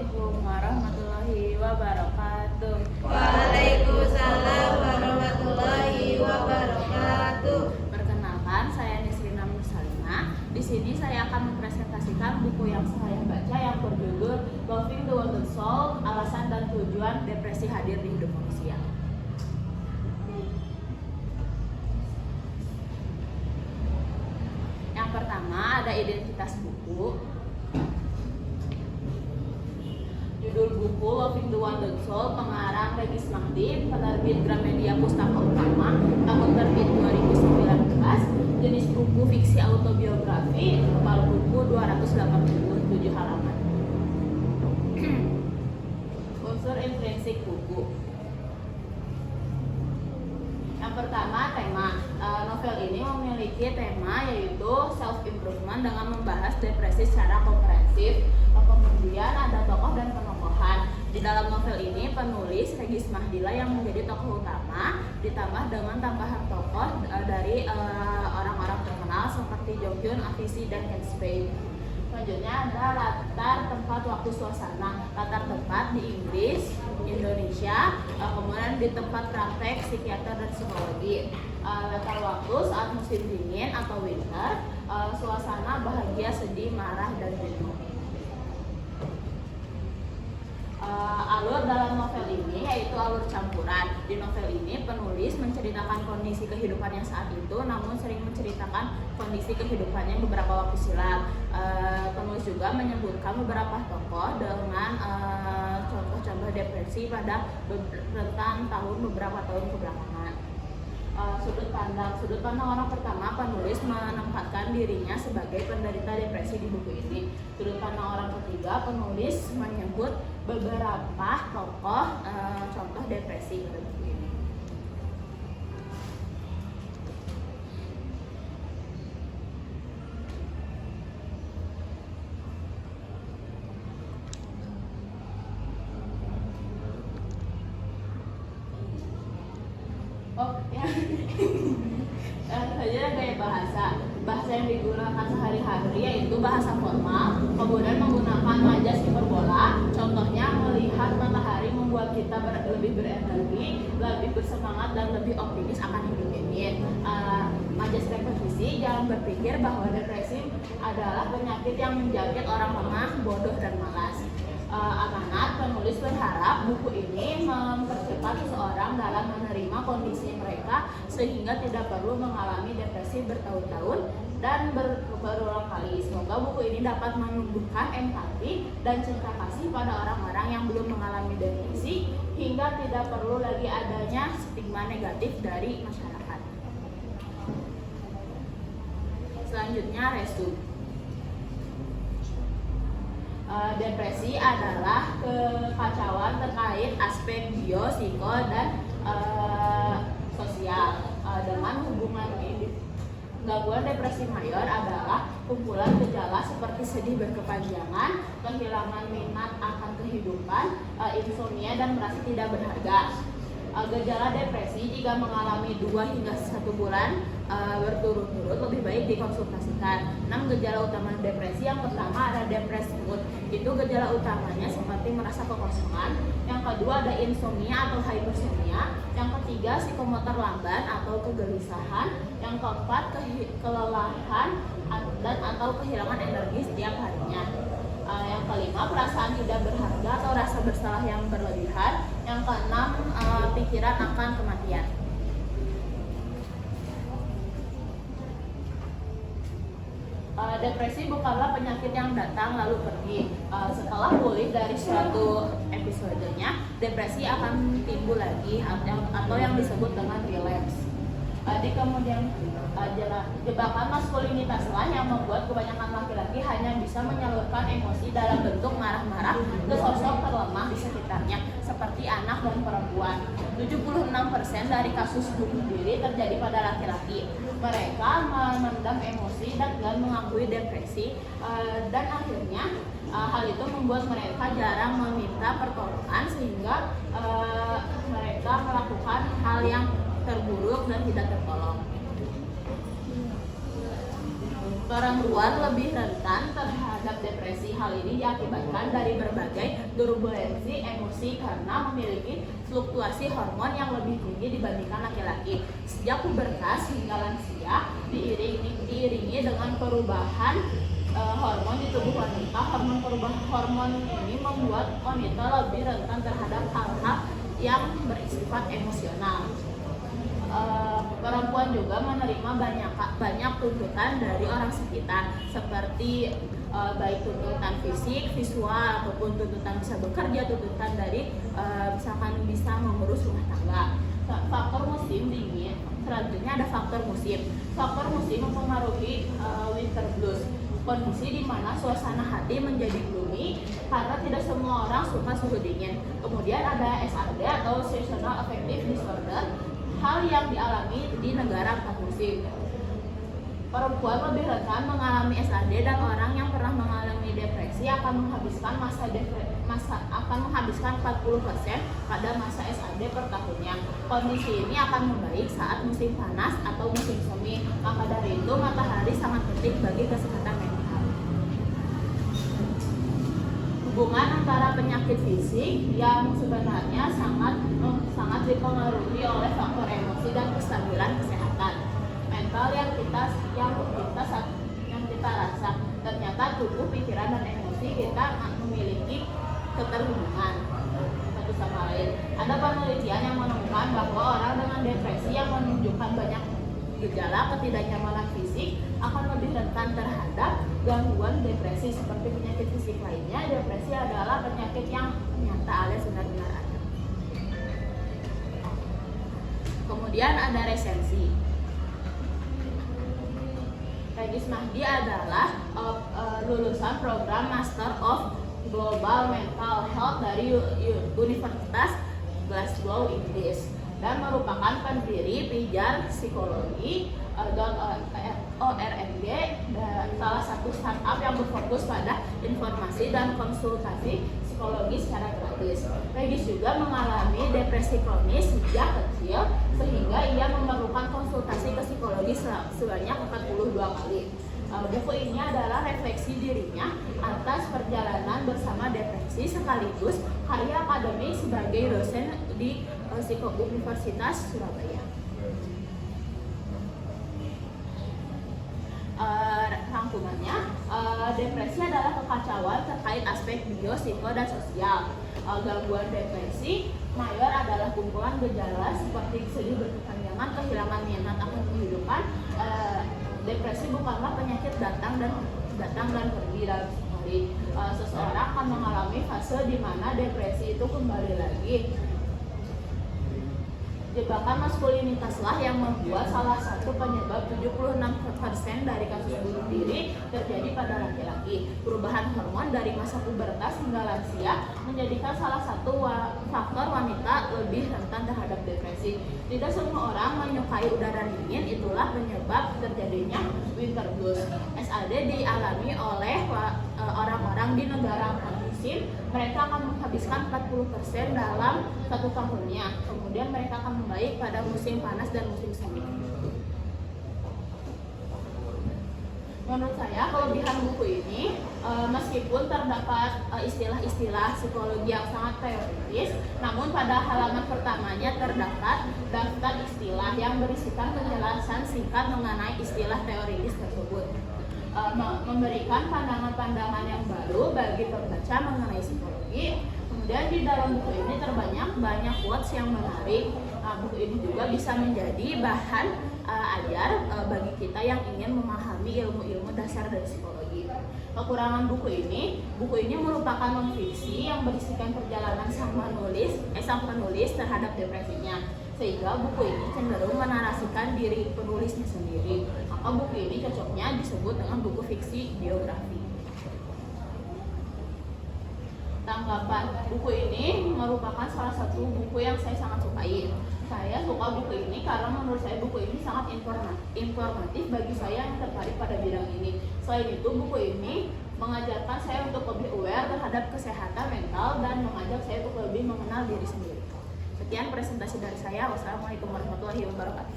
Assalamualaikum warahmatullahi wabarakatuh. Waalaikumsalam warahmatullahi wabarakatuh. Perkenalkan, saya Nisrina Mursalina. Di sini saya akan mempresentasikan buku yang saya baca yang berjudul Loving the Wonder Soul: Alasan dan Tujuan Depresi Hadir di Hidup Manusia. Yang pertama ada identitas buku. Judul buku Loving the Wonder Soul, pengarang Regis Mahdi, penerbit Gramedia Pustaka Utama, tahun terbit 2019. Jenis buku fiksi autobiografi, kepala buku 287 halaman. Unsur intrinsik buku. Yang pertama, tema. Novel ini memiliki tema yaitu self improvement dengan membahas depresi secara komprehensif. Kemudian ada tokoh dan penokohan. Di dalam novel ini penulis Regis Mahdi yang menjadi tokoh utama, ditambah dengan tambahan tokoh dari orang-orang terkenal seperti Jong Hyun, Avicii, dan Kate Spade. Selanjutnya ada latar tempat, waktu, suasana. Latar tempat di Inggris, Indonesia, kemudian di tempat praktek psikiater dan psikologi. Latar waktu saat musim dingin atau winter, suasana bahagia, sedih, marah, dan jenuh. Alur dalam novel ini yaitu alur campuran. Di novel ini penulis menceritakan kondisi kehidupannya saat itu, namun sering menceritakan kondisi kehidupannya beberapa waktu silam. Penulis juga menyebutkan beberapa tokoh dengan contoh-contoh depresi pada rentang beberapa tahun kebelakangan. Sudut pandang orang pertama, penulis menempatkan dirinya sebagai penderita depresi di buku ini. Sudut pandang orang ketiga, penulis menyebut beberapa tokoh contoh depresi pada buku ini. Saja gaya bahasa yang digunakan sehari-hari yaitu bahasa formal, kemudian menggunakan majas hiperbola. Contohnya, melihat matahari membuat kita lebih berenergi, lebih bersemangat, dan lebih optimis akan hidup ini. Majas repetisi, jangan berpikir bahwa depresi adalah penyakit yang menjangkit orang lemah, bodoh, dan malas. Amanat, penulis berharap buku ini mempercepat seseorang dalam menerima kondisi mereka sehingga tidak perlu mengalami depresi bertahun-tahun dan berulang kali. Semoga buku ini dapat menumbuhkan empati dan cinta kasih pada orang-orang yang belum mengalami depresi hingga tidak perlu lagi adanya stigma negatif dari masyarakat. Selanjutnya, resume. Depresi adalah kekacauan terkait aspek bio, psiko, dan sosial. Dengan hubungan ini, gangguan depresi mayor adalah kumpulan gejala seperti sedih berkepanjangan, kehilangan minat akan kehidupan, insomnia, dan merasa tidak berharga. Gejala depresi jika mengalami 2 hingga 1 bulan berturut-turut lebih baik dikonsultasikan. 6 gejala utama depresi. Yang pertama ada depressed mood. Itu gejala utamanya seperti merasa kekosongan. Yang kedua ada insomnia atau hypersomnia. Yang ketiga psikomotor lamban atau kegelisahan. Yang keempat kelelahan dan atau kehilangan energi setiap harinya. Yang kelima perasaan tidak berharga atau rasa bersalah yang berlebihan. Yang keenam pikiran akan kematian. Depresi bukanlah penyakit yang datang lalu pergi. Setelah pulih dari suatu episodenya, depresi akan timbul lagi atau yang disebut dengan relapse. Di kemudian jebakan maskulinitaslah yang membuat kebanyakan laki-laki hanya bisa menyalurkan emosi dalam bentuk marah-marah ke sosok terlemah di sekitarnya, seperti anak dan perempuan. 76% dari kasus bunuh diri terjadi pada laki-laki. Mereka memendam emosi dan mengakui depresi, dan akhirnya hal itu membuat mereka jarang meminta pertolongan sehingga mereka melakukan hal yang terburuk dan tidak tertolong. Perempuan lebih rentan terhadap depresi. Hal ini diakibatkan dari berbagai turbulensi emosi karena memiliki fluktuasi hormon yang lebih tinggi dibandingkan laki-laki. Sejak pubertas hingga lansia diiringi dengan perubahan hormon di tubuh wanita. Hormon ini membuat wanita lebih rentan terhadap hal-hal yang bersifat emosional. Perempuan juga menerima banyak tuntutan dari orang sekitar seperti baik tuntutan fisik, visual ataupun tuntutan bisa bekerja, tuntutan dari misalkan bisa mengurus rumah tangga. Faktor musim dingin, selanjutnya ada faktor musim. Faktor musim mempengaruhi winter blues, kondisi di mana suasana hati menjadi gloomy karena tidak semua orang suka suhu dingin. Kemudian ada SAD atau seasonal affective disorder, hal yang dialami di negara empat musim. Perempuan lebih rentan mengalami SAD dan orang yang pernah mengalami depresi akan menghabiskan 40% pada masa SAD per tahunnya. Kondisi ini akan membaik saat musim panas atau musim semi. Maka dari itu matahari sangat penting bagi kesehatan mental. Hubungan antara penyakit fisik yang sebenarnya sangat dipengaruhi oleh faktor emosi dan kestabilan kesehatan mental yang kita rasa. Ternyata tubuh, pikiran, dan emosi kita memiliki keterhubungan satu sama lain. Ada penelitian yang menemukan bahwa orang dengan depresi yang menunjukkan banyak gejala ketidaknyamanan fisik akan lebih rentan terhadap gangguan depresi seperti penyakit fisik lainnya. Depresi adalah penyakit yang nyata alias benar-benar ada. Kemudian ada resensi. Regis Mahdi adalah lulusan program Master of Global Mental Health dari Universitas Glasgow, Inggris, dan merupakan pendiri Pijar Psikologi .org, dan salah satu startup yang berfokus pada informasi dan konsultasi psikologi secara gratis. Regis juga mengalami depresi kronis sejak kecil sehingga ia memerlukan konsultasi ke psikologi sebanyak 42 kali. Buku ini adalah refleksi dirinya atas perjalanan bersama depresi sekaligus karya akademik sebagai dosen di Universitas Surabaya. Rangkumannya, depresi adalah kekacauan terkait aspek bio, psiko, dan sosial. Gangguan depresi mayor adalah kumpulan gejala seperti sedih berkepanjangan, kehilangan minat akan kehidupan. Depresi bukanlah penyakit datang dan pergi dalam sekali. Seseorang akan mengalami fase di mana depresi itu kembali lagi. Jebakan maskulinitaslah yang membuat salah satu penyebab 76% dari kasus bunuh diri terjadi pada laki-laki. Perubahan hormon dari masa pubertas hingga lansia menjadikan salah satu faktor wanita lebih rentan terhadap depresi. Tidak semua orang menyukai udara dingin, itulah penyebab terjadinya winter blues. SAD dialami oleh orang-orang di negara musim. Mereka akan menghabiskan 40% dalam satu tahunnya. Kemudian mereka akan membaik pada musim panas dan musim semi. Menurut saya kelebihan buku ini, meskipun terdapat istilah-istilah psikologi yang sangat teoritis, namun pada halaman pertamanya terdapat daftar istilah yang berisikan penjelasan singkat mengenai istilah teoritis tersebut, memberikan pandangan-pandangan yang baru bagi pembaca mengenai psikologi. Kemudian di dalam buku ini banyak quotes yang menarik. Buku ini juga bisa menjadi bahan ajar bagi kita yang ingin memahami ilmu-ilmu dasar dari psikologi. Kekurangan buku ini merupakan non-fiksi yang berisikan perjalanan sang penulis terhadap depresinya, sehingga buku ini cenderung menarasikan diri penulisnya sendiri. Maka buku ini cocoknya disebut dengan buku fiksi biografi. Tanggapan, buku ini merupakan salah satu buku yang saya sangat sukai. Saya suka buku ini karena menurut saya buku ini sangat informatif bagi saya yang tertarik pada bidang ini. Selain itu, buku ini mengajarkan saya untuk lebih aware terhadap kesehatan mental dan mengajak saya untuk lebih mengenal diri sendiri. Sekian presentasi dari saya. Wassalamualaikum warahmatullahi wabarakatuh.